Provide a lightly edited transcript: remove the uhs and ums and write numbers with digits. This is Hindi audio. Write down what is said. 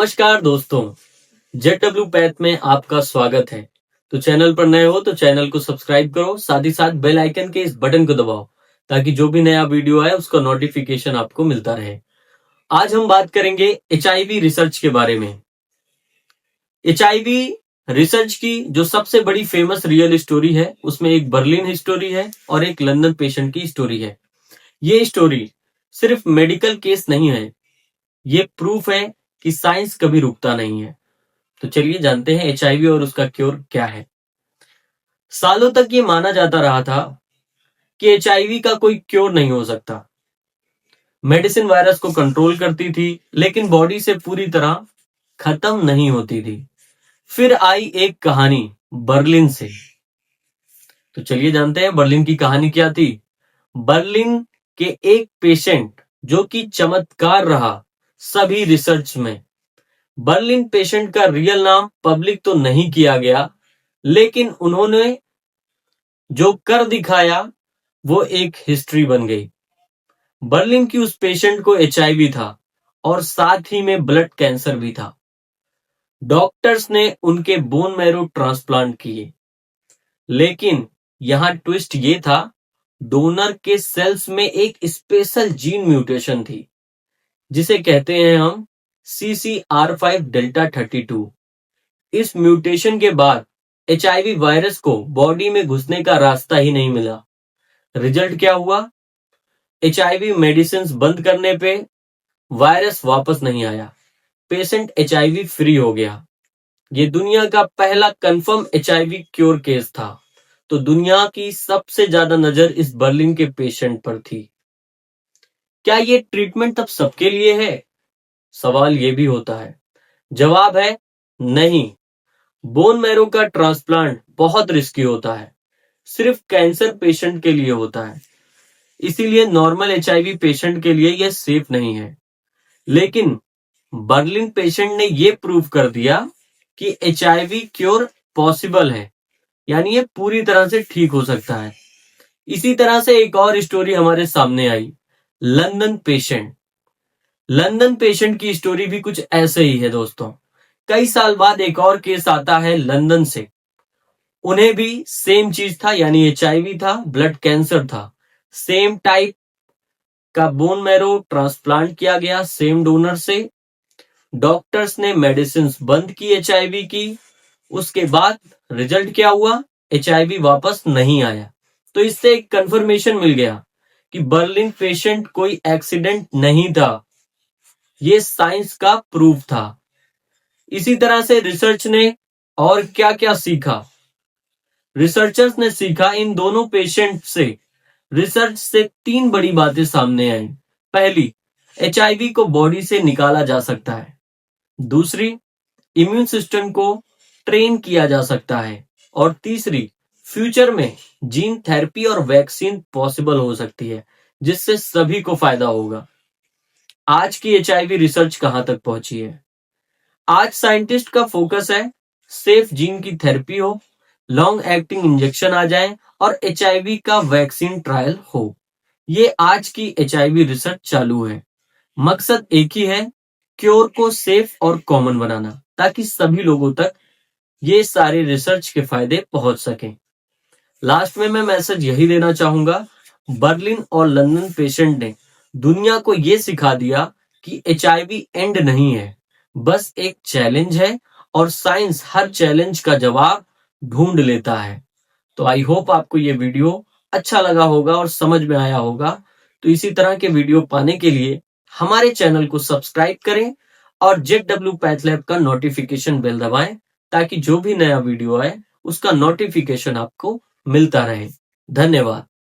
नमस्कार दोस्तों, जेडडब्ल्यू पैथ में आपका स्वागत है। तो चैनल पर नए हो तो चैनल को सब्सक्राइब करो, साथ ही साथ बेल आइकन के इस बटन को दबाओ ताकि जो भी नया वीडियो आए उसका नोटिफिकेशन आपको मिलता रहे। आज हम बात करेंगे एचआईवी रिसर्च के बारे में। एचआईवी रिसर्च की जो सबसे बड़ी फेमस रियल स्टोरी है उसमें एक बर्लिन स्टोरी है और एक लंदन पेशेंट की स्टोरी है। ये स्टोरी सिर्फ मेडिकल केस नहीं है, ये प्रूफ है कि साइंस कभी रुकता नहीं है। तो चलिए जानते हैं एचआईवी और उसका क्योर क्या है। सालों तक ये माना जाता रहा था कि एचआईवी का कोई क्योर नहीं हो सकता। मेडिसिन वायरस को कंट्रोल करती थी लेकिन बॉडी से पूरी तरह खत्म नहीं होती थी। फिर आई एक कहानी बर्लिन से। तो चलिए जानते हैं बर्लिन की कहानी क्या थी। बर्लिन के एक पेशेंट जो कि चमत्कार रहा सभी रिसर्च में। बर्लिन पेशेंट का रियल नाम पब्लिक तो नहीं किया गया, लेकिन उन्होंने जो कर दिखाया वो एक हिस्ट्री बन गई। बर्लिन की उस पेशेंट को एचआईवी था और साथ ही में ब्लड कैंसर भी था। डॉक्टर्स ने उनके बोन मैरो ट्रांसप्लांट किए, लेकिन यहां ट्विस्ट ये था, डोनर के सेल्स में एक स्पेशल जीन म्यूटेशन थी जिसे कहते हैं हम CCR5 डेल्टा 32। इस म्यूटेशन के बाद एचआईवी वायरस को बॉडी में घुसने का रास्ता ही नहीं मिला। रिजल्ट क्या हुआ? एचआईवी मेडिसिन बंद करने पे वायरस वापस नहीं आया। पेशेंट एचआईवी फ्री हो गया। ये दुनिया का पहला कंफर्म एचआईवी क्योर केस था। तो दुनिया की सबसे ज्यादा नजर इस बर्लिन के पेशेंट पर थी। क्या ये ट्रीटमेंट अब सबके लिए है? सवाल ये भी होता है। जवाब है नहीं। बोन मैरो का ट्रांसप्लांट बहुत रिस्की होता है, सिर्फ कैंसर पेशेंट के लिए होता है, इसीलिए नॉर्मल एचआईवी पेशेंट के लिए यह सेफ नहीं है। लेकिन बर्लिन पेशेंट ने यह प्रूव कर दिया कि एचआईवी क्योर पॉसिबल है, यानी ये पूरी तरह से ठीक हो सकता है। इसी तरह से एक और स्टोरी हमारे सामने आई, लंदन पेशेंट। लंदन पेशेंट की स्टोरी भी कुछ ऐसे ही है दोस्तों। कई साल बाद एक और केस आता है लंदन से। उन्हें भी सेम चीज था, यानी एचआईवी था, ब्लड कैंसर था। सेम टाइप का बोन मैरो ट्रांसप्लांट किया गया सेम डोनर से। डॉक्टर्स ने मेडिसिन बंद की एचआईवी की। उसके बाद रिजल्ट क्या हुआ? एचआईवी वापस नहीं आया। तो इससे एक कंफर्मेशन मिल गया कि बर्लिन पेशेंट कोई एक्सीडेंट नहीं था, ये साइंस का प्रूफ था। इसी तरह से रिसर्च ने और क्या क्या सीखा? रिसर्चर्स ने सीखा इन दोनों पेशेंट से रिसर्च से 3 बड़ी बातें सामने आई। पहली, एचआईवी को बॉडी से निकाला जा सकता है। दूसरी, इम्यून सिस्टम को ट्रेन किया जा सकता है। और तीसरी, फ्यूचर में जीन थेरेपी और वैक्सीन पॉसिबल हो सकती है जिससे सभी को फायदा होगा। आज की एचआईवी रिसर्च कहां तक पहुंची है? आज साइंटिस्ट का फोकस है सेफ जीन की थेरेपी हो, लॉन्ग एक्टिंग इंजेक्शन आ जाए और एचआईवी का वैक्सीन ट्रायल हो। ये आज की एचआईवी रिसर्च चालू है। मकसद एक ही है, क्योर को सेफ और कॉमन बनाना, ताकि सभी लोगों तक ये सारे रिसर्च के फायदे पहुंच सकें। लास्ट में मैं मैसेज यही देना चाहूंगा, बर्लिन और लंदन पेशेंट ने दुनिया को ये सिखा दिया कि एचआईवी एंड नहीं है, बस एक चैलेंज है और साइंस हर चैलेंज का जवाब ढूंढ लेता है। तो आई होप आपको ये वीडियो अच्छा लगा होगा और समझ में आया होगा। तो इसी तरह के वीडियो पाने के लिए हमारे चैनल को सब्सक्राइब करें और जेडडब्ल्यू पैथ लैब का नोटिफिकेशन बेल दबाएं ताकि जो भी नया वीडियो आए उसका नोटिफिकेशन आपको मिलता रहे। धन्यवाद।